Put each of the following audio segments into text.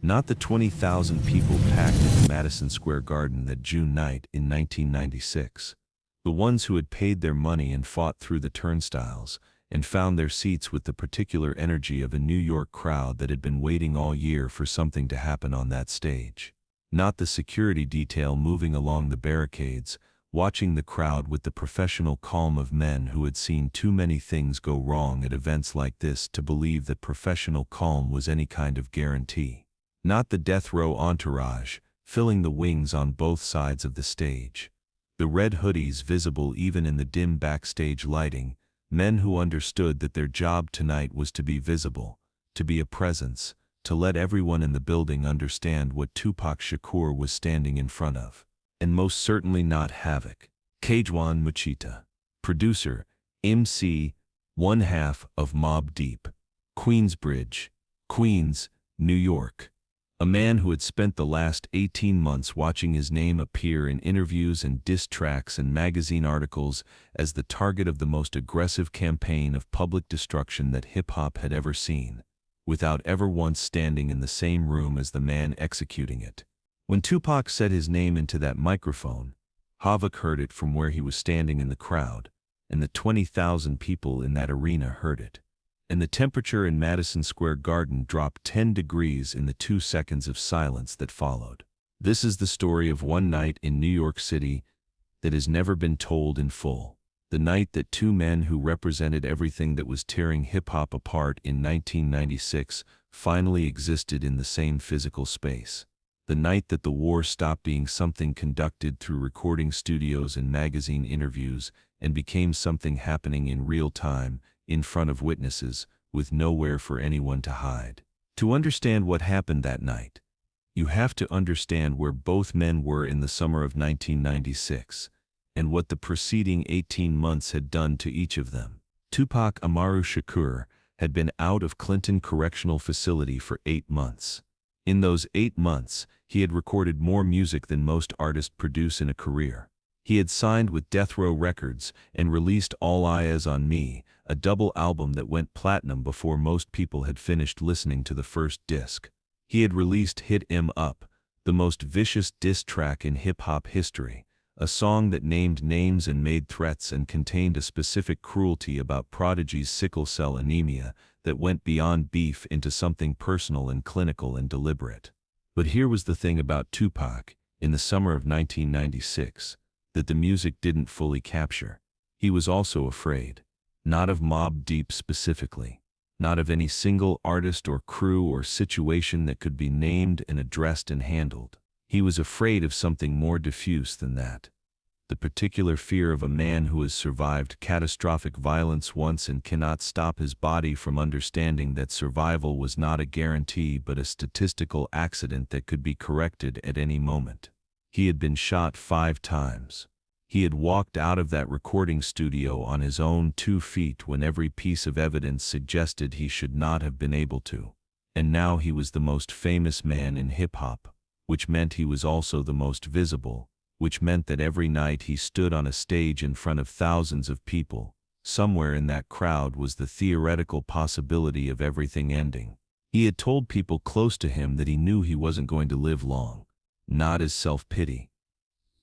Not the 20,000 people packed into Madison Square Garden that June night in 1996. The ones who had paid their money and fought through the turnstiles, and found their seats with the particular energy of a New York crowd that had been waiting all year for something to happen on that stage. Not the security detail moving along the barricades, watching the crowd with the professional calm of men who had seen too many things go wrong at events like this to believe that professional calm was any kind of guarantee. Not the death row entourage, filling the wings on both sides of the stage. The red hoodies visible even in the dim backstage lighting, men who understood that their job tonight was to be visible, to be a presence, to let everyone in the building understand what Tupac Shakur was standing in front of. And most certainly not Havoc. Kajwan Machita. Producer, MC, one half of Mobb Deep. Queensbridge, Queens, New York. A man who had spent the last 18 months watching his name appear in interviews and diss tracks and magazine articles as the target of the most aggressive campaign of public destruction that hip-hop had ever seen, without ever once standing in the same room as the man executing it. When Tupac said his name into that microphone, Havoc heard it from where he was standing in the crowd, and the 20,000 people in that arena heard it. And the temperature in Madison Square Garden dropped 10 degrees in the 2 seconds of silence that followed. This is the story of one night in New York City that has never been told in full. The night that two men who represented everything that was tearing hip-hop apart in 1996 finally existed in the same physical space. The night that the war stopped being something conducted through recording studios and magazine interviews and became something happening in real time, in front of witnesses, with nowhere for anyone to hide. To understand what happened that night, you have to understand where both men were in the summer of 1996, and what the preceding 18 months had done to each of them. Tupac Amaru Shakur had been out of Clinton Correctional Facility for 8 months. In those 8 months, he had recorded more music than most artists produce in a career. He had signed with Death Row Records and released All Eyes on Me, a double album that went platinum before most people had finished listening to the first disc. He had released Hit 'Em Up, the most vicious diss track in hip-hop history, a song that named names and made threats and contained a specific cruelty about Prodigy's sickle cell anemia that went beyond beef into something personal and clinical and deliberate. But here was the thing about Tupac, in the summer of 1996, that the music didn't fully capture. He was also afraid. Not of Mobb Deep specifically. Not of any single artist or crew or situation that could be named and addressed and handled. He was afraid of something more diffuse than that. The particular fear of a man who has survived catastrophic violence once and cannot stop his body from understanding that survival was not a guarantee but a statistical accident that could be corrected at any moment. He had been shot 5 times. He had walked out of that recording studio on his own 2 feet when every piece of evidence suggested he should not have been able to. And now he was the most famous man in hip-hop, which meant he was also the most visible, which meant that every night he stood on a stage in front of thousands of people. Somewhere in that crowd was the theoretical possibility of everything ending. He had told people close to him that he knew he wasn't going to live long, not as self-pity.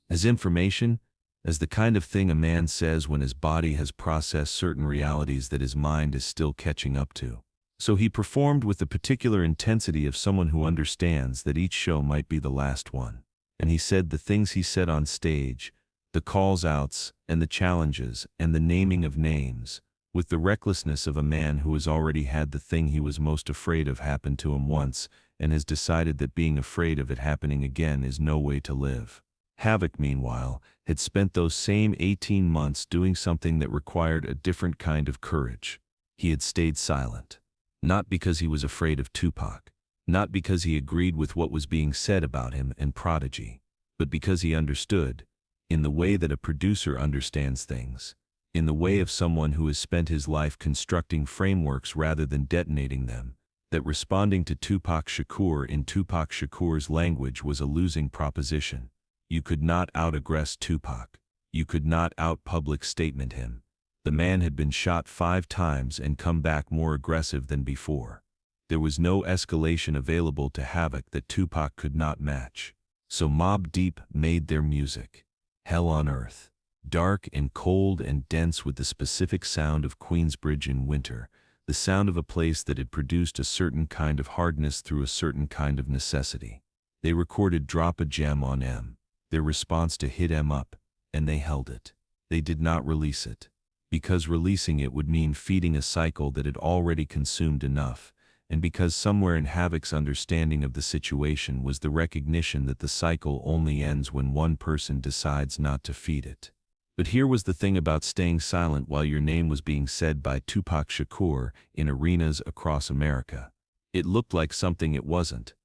As information, as the kind of thing a man says when his body has processed certain realities that his mind is still catching up to. So he performed with the particular intensity of someone who understands that each show might be the last one. And he said the things he said on stage, the calls-outs and the challenges and the naming of names, with the recklessness of a man who has already had the thing he was most afraid of happen to him once and has decided that being afraid of it happening again is no way to live. Havoc, meanwhile, had spent those same 18 months doing something that required a different kind of courage. He had stayed silent. Not because he was afraid of Tupac, not because he agreed with what was being said about him and Prodigy, but because he understood, in the way that a producer understands things, in the way of someone who has spent his life constructing frameworks rather than detonating them, that responding to Tupac Shakur in Tupac Shakur's language was a losing proposition. You could not out-aggress Tupac. You could not out-public statement him. The man had been shot 5 times and come back more aggressive than before. There was no escalation available to Havoc that Tupac could not match. So Mobb Deep made their music. Hell on earth. Dark and cold and dense, with the specific sound of Queensbridge in winter, the sound of a place that had produced a certain kind of hardness through a certain kind of necessity. They recorded Drop a Gem on M, their response to Hit 'Em Up, and they held it. They did not release it, because releasing it would mean feeding a cycle that had already consumed enough, and because somewhere in Havoc's understanding of the situation was the recognition that the cycle only ends when one person decides not to feed it. But here was the thing about staying silent while your name was being said by Tupac Shakur in arenas across America. It looked like something it wasn't.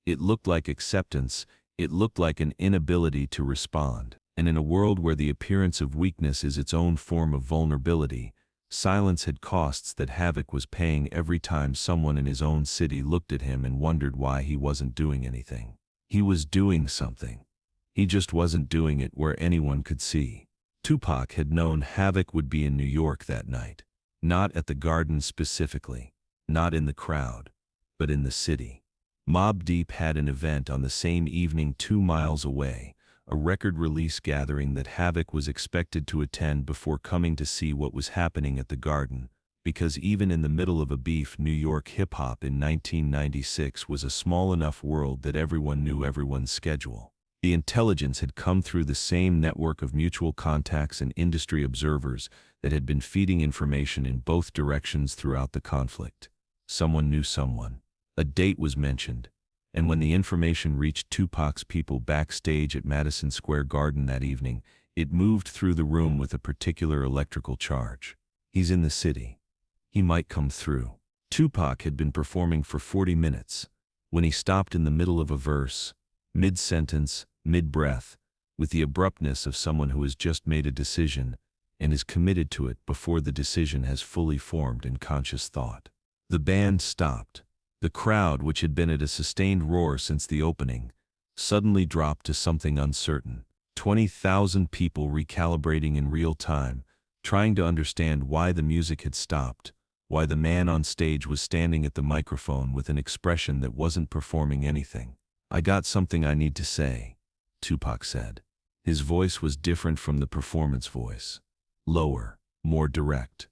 It looked like acceptance. It looked like an inability to respond. And in a world where the appearance of weakness is its own form of vulnerability, silence had costs that Havoc was paying every time someone in his own city looked at him and wondered why he wasn't doing anything. He was doing something. He just wasn't doing it where anyone could see. Tupac had known Havoc would be in New York that night. Not at the Garden specifically, not in the crowd, but in the city. Mobb Deep had an event on the same evening 2 miles away, a record release gathering that Havoc was expected to attend before coming to see what was happening at the Garden, because even in the middle of a beef, New York hip-hop in 1996 was a small enough world that everyone knew everyone's schedule. The intelligence had come through the same network of mutual contacts and industry observers that had been feeding information in both directions throughout the conflict. Someone knew someone. A date was mentioned, and when the information reached Tupac's people backstage at Madison Square Garden that evening, it moved through the room with a particular electrical charge. He's in the city. He might come through. Tupac had been performing for 40 minutes. When he stopped in the middle of a verse, mid-sentence, mid-breath, with the abruptness of someone who has just made a decision and is committed to it before the decision has fully formed in conscious thought. The band stopped. The crowd, which had been at a sustained roar since the opening, suddenly dropped to something uncertain. 20,000 people recalibrating in real time, trying to understand why the music had stopped, why the man on stage was standing at the microphone with an expression that wasn't performing anything. "I got something I need to say," Tupac said. His voice was different from the performance voice. Lower, more direct.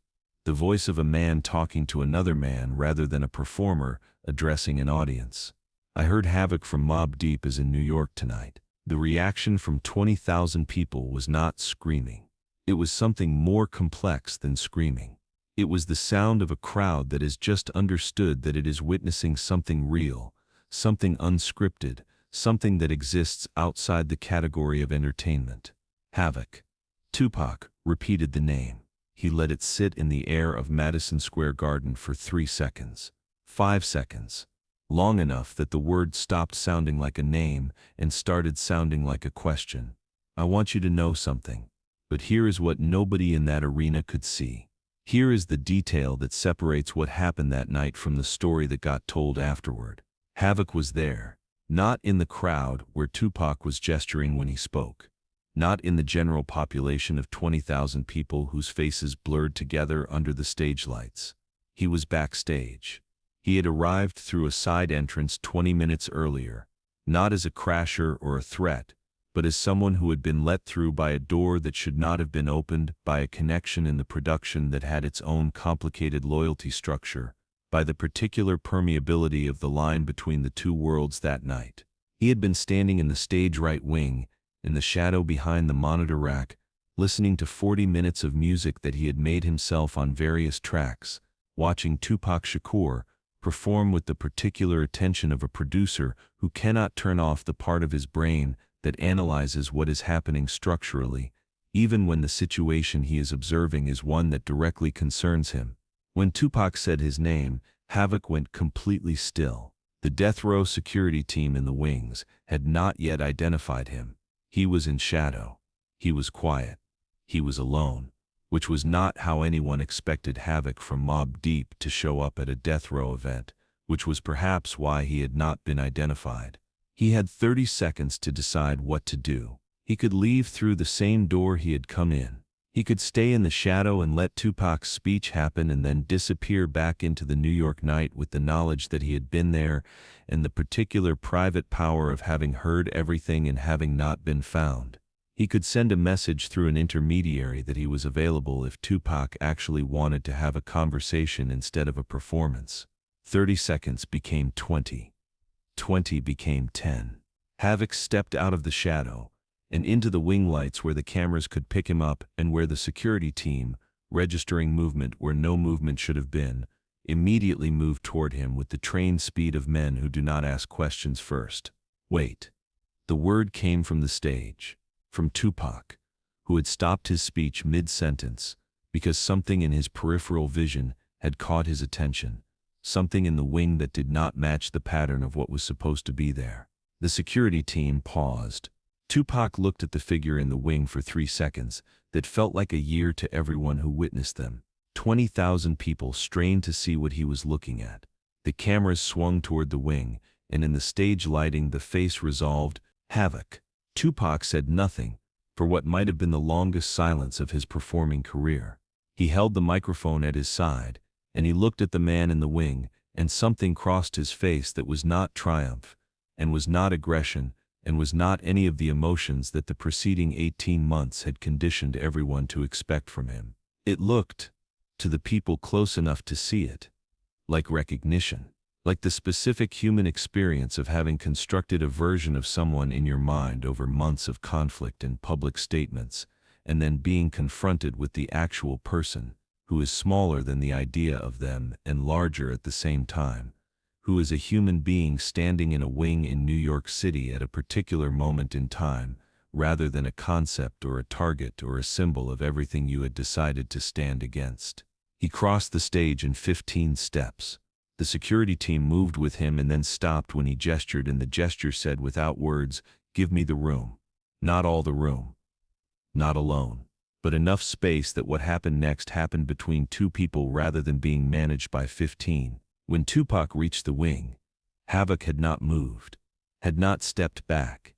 The voice of a man talking to another man rather than a performer addressing an audience. "I heard Havoc from Mobb Deep is in New York tonight." The reaction from 20,000 people was not screaming. It was something more complex than screaming. It was the sound of a crowd that has just understood that it is witnessing something real, something unscripted, something that exists outside the category of entertainment. Havoc. Tupac repeated the name. He let it sit in the air of Madison Square Garden for 3 seconds, 5 seconds, long enough that the word stopped sounding like a name and started sounding like a question. "I want you to know something, but here is what nobody in that arena could see. Here is the detail that separates what happened that night from the story that got told afterward." Havoc was there, not in the crowd where Tupac was gesturing when he spoke, not in the general population of 20,000 people whose faces blurred together under the stage lights. He was backstage. He had arrived through a side entrance 20 minutes earlier, not as a crasher or a threat, but as someone who had been let through by a door that should not have been opened, by a connection in the production that had its own complicated loyalty structure, by the particular permeability of the line between the two worlds that night. He had been standing in the stage right wing, in the shadow behind the monitor rack, listening to 40 minutes of music that he had made himself on various tracks, watching Tupac Shakur perform with the particular attention of a producer who cannot turn off the part of his brain that analyzes what is happening structurally, even when the situation he is observing is one that directly concerns him. When Tupac said his name, Havoc went completely still. The death row security team in the wings had not yet identified him. He was in shadow. He was quiet. He was alone, which was not how anyone expected Havoc from Mobb Deep to show up at a death row event, which was perhaps why he had not been identified. He had 30 seconds to decide what to do. He could leave through the same door he had come in. He could stay in the shadow and let Tupac's speech happen and then disappear back into the New York night with the knowledge that he had been there and the particular private power of having heard everything and having not been found. He could send a message through an intermediary that he was available if Tupac actually wanted to have a conversation instead of a performance. 30 seconds became 20. 20 became 10. Havoc stepped out of the shadow and into the wing lights where the cameras could pick him up and where the security team, registering movement where no movement should have been, immediately moved toward him with the trained speed of men who do not ask questions first. Wait. The word came from the stage, from Tupac, who had stopped his speech mid-sentence because something in his peripheral vision had caught his attention, something in the wing that did not match the pattern of what was supposed to be there. The security team paused. Tupac looked at the figure in the wing for 3 seconds that felt like a year to everyone who witnessed them. 20,000 people strained to see what he was looking at. The cameras swung toward the wing, and in the stage lighting the face resolved, Havoc. Tupac said nothing, for what might have been the longest silence of his performing career. He held the microphone at his side, and he looked at the man in the wing, and something crossed his face that was not triumph, and was not aggression, and was not any of the emotions that the preceding 18 months had conditioned everyone to expect from him. It looked, to the people close enough to see it, like recognition, like the specific human experience of having constructed a version of someone in your mind over months of conflict and public statements, and then being confronted with the actual person, who is smaller than the idea of them and larger at the same time, who is a human being standing in a wing in New York City at a particular moment in time, rather than a concept or a target or a symbol of everything you had decided to stand against. He crossed the stage in 15 steps. The security team moved with him and then stopped when he gestured, and the gesture said without words, "Give me the room." Not all the room. Not alone. But enough space that what happened next happened between two people rather than being managed by 15. When Tupac reached the wing, Havoc had not moved, had not stepped back,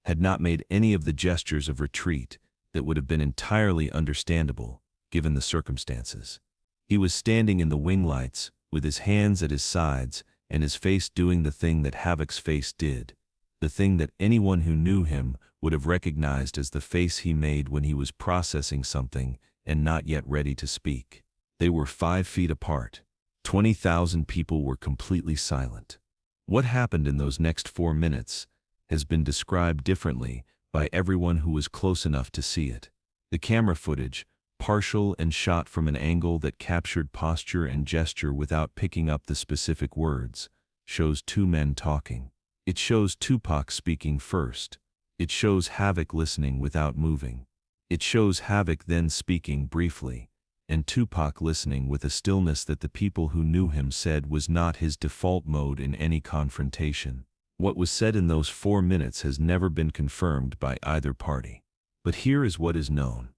had not made any of the gestures of retreat that would have been entirely understandable, given the circumstances. He was standing in the wing lights, with his hands at his sides, and his face doing the thing that Havoc's face did, the thing that anyone who knew him would have recognized as the face he made when he was processing something and not yet ready to speak. They were 5 feet apart. 20,000 people were completely silent. What happened in those next 4 minutes has been described differently by everyone who was close enough to see it. The camera footage, partial and shot from an angle that captured posture and gesture without picking up the specific words, shows 2 men talking. It shows Tupac speaking first. It shows Havoc listening without moving. It shows Havoc then speaking briefly, and Tupac listening with a stillness that the people who knew him said was not his default mode in any confrontation. What was said in those 4 minutes has never been confirmed by either party. But here is what is known,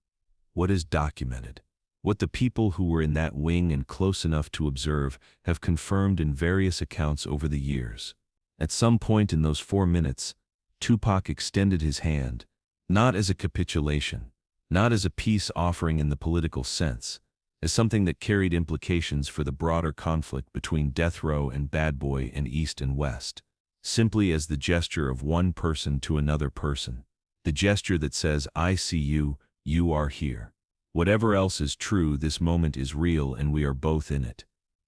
what is documented, what the people who were in that wing and close enough to observe have confirmed in various accounts over the years. At some point in those 4 minutes, Tupac extended his hand, not as a capitulation, not as a peace offering in the political sense, as something that carried implications for the broader conflict between Death Row and Bad Boy and East and West, simply as the gesture of one person to another person, the gesture that says, "I see you, you are here. Whatever else is true, this moment is real and we are both in it."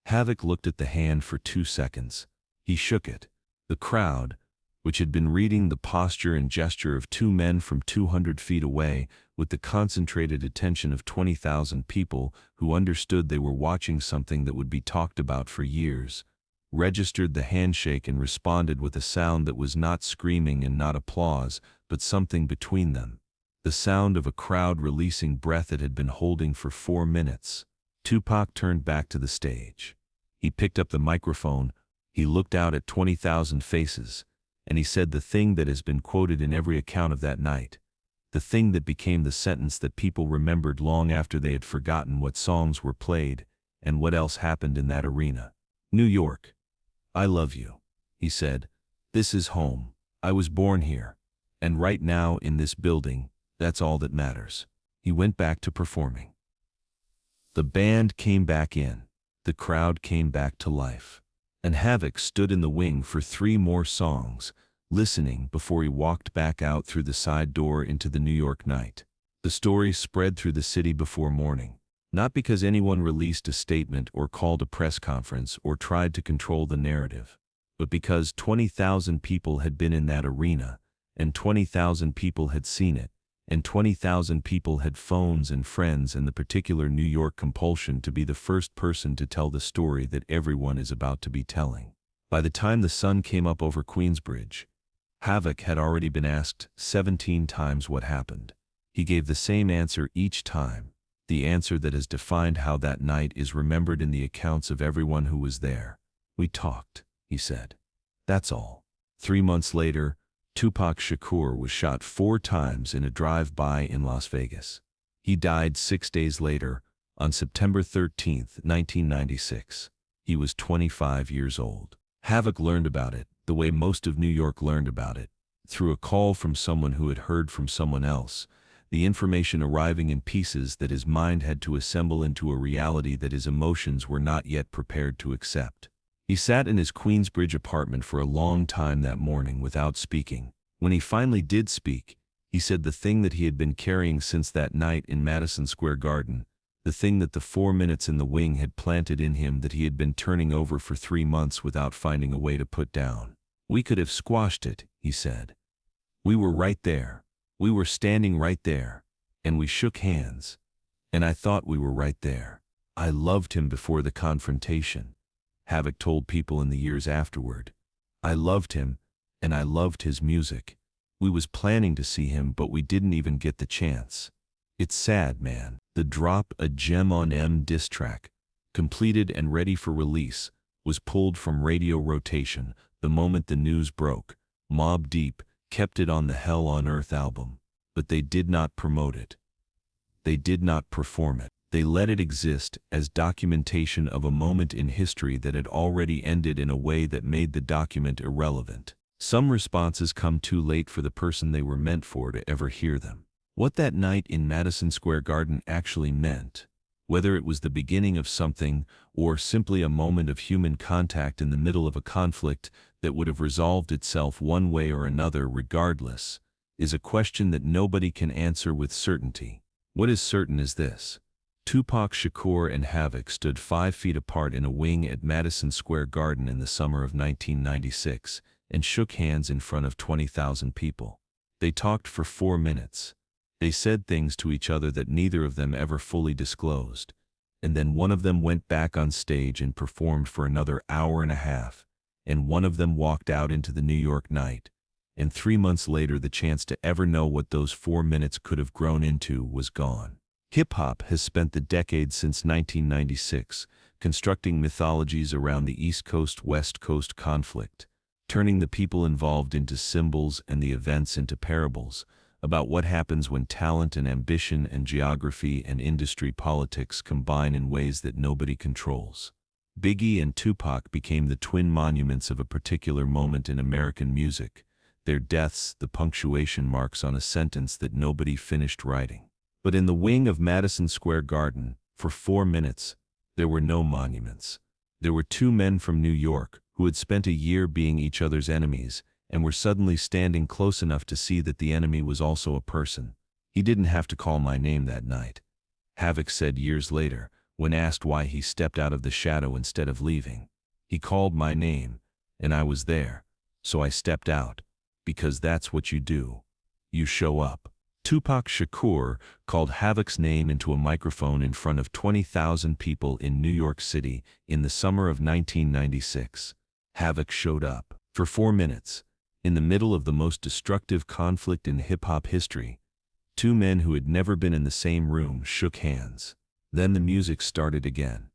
Havoc looked at the hand for 2 seconds. He shook it. The crowd, which had been reading the posture and gesture of 2 men from 200 feet away, with the concentrated attention of 20,000 people who understood they were watching something that would be talked about for years, registered the handshake and responded with a sound that was not screaming and not applause, but something between them. The sound of a crowd releasing breath it had been holding for 4 minutes. Tupac turned back to the stage. He picked up the microphone, he looked out at 20,000 faces, and he said the thing that has been quoted in every account of that night, the thing that became the sentence that people remembered long after they had forgotten what songs were played and what else happened in that arena. "New York, I love you," he said. "This is home. I was born here. And right now in this building, that's all that matters." he went back to performing. The band came back in. The crowd came back to life. And Havoc stood in the wing for 3 more songs, listening before he walked back out through the side door into the New York night. The story spread through the city before morning, not because anyone released a statement or called a press conference or tried to control the narrative, but because 20,000 people had been in that arena, and 20,000 people had seen it, and 20,000 people had phones and friends and the particular New York compulsion to be the first person to tell the story that everyone is about to be telling. By the time the sun came up over Queensbridge, Havoc had already been asked 17 times what happened. He gave the same answer each time, the answer that has defined how that night is remembered in the accounts of everyone who was there. "We talked," he said. "That's all." 3 months later, Tupac Shakur was shot 4 times in a drive-by in Las Vegas. He died 6 days later, on September 13, 1996. He was 25 years old. Havoc learned about it, the way most of New York learned about it, through a call from someone who had heard from someone else, the information arriving in pieces that his mind had to assemble into a reality that his emotions were not yet prepared to accept. He sat in his Queensbridge apartment for a long time that morning without speaking. When he finally did speak, he said the thing that he had been carrying since that night in Madison Square Garden, the thing that the 4 minutes in the wing had planted in him that he had been turning over for 3 months without finding a way to put down. "We could have squashed it," he said. "We were right there. We were standing right there. And we shook hands. And I thought we were right there. I loved him before the confrontation," Havoc told people in the years afterward. "I loved him, and I loved his music. We was planning to see him, but we didn't even get the chance. It's sad, man." The Drop a Gem on M diss track, completed and ready for release, was pulled from radio rotation the moment the news broke. Mobb Deep kept it on the Hell on Earth album, but they did not promote it. They did not perform it. They let it exist as documentation of a moment in history that had already ended in a way that made the document irrelevant. Some responses come too late for the person they were meant for to ever hear them. What that night in Madison Square Garden actually meant, whether it was the beginning of something or simply a moment of human contact in the middle of a conflict that would have resolved itself one way or another regardless, is a question that nobody can answer with certainty. What is certain is this: Tupac Shakur and Havoc stood 5 feet apart in a wing at Madison Square Garden in the summer of 1996 and shook hands in front of 20,000 people. They talked for 4 minutes. They said things to each other that neither of them ever fully disclosed. And then one of them went back on stage and performed for another hour and a half. And one of them walked out into the New York night. And 3 months later, the chance to ever know what those 4 minutes could have grown into was gone. Hip-hop has spent the decades since 1996 constructing mythologies around the East Coast-West Coast conflict, turning the people involved into symbols and the events into parables about what happens when talent and ambition and geography and industry politics combine in ways that nobody controls. Biggie and Tupac became the twin monuments of a particular moment in American music, their deaths the punctuation marks on a sentence that nobody finished writing. But in the wing of Madison Square Garden, for 4 minutes, there were no monuments. There were 2 men from New York who had spent a year being each other's enemies and were suddenly standing close enough to see that the enemy was also a person. "He didn't have to call my name that night," Havoc said years later, when asked why he stepped out of the shadow instead of leaving. "He called my name, and I was there, so I stepped out, because that's what you do. You show up." Tupac Shakur called Havoc's name into a microphone in front of 20,000 people in New York City in the summer of 1996. Havoc showed up. For 4 minutes, in the middle of the most destructive conflict in hip-hop history, 2 men who had never been in the same room shook hands. Then the music started again.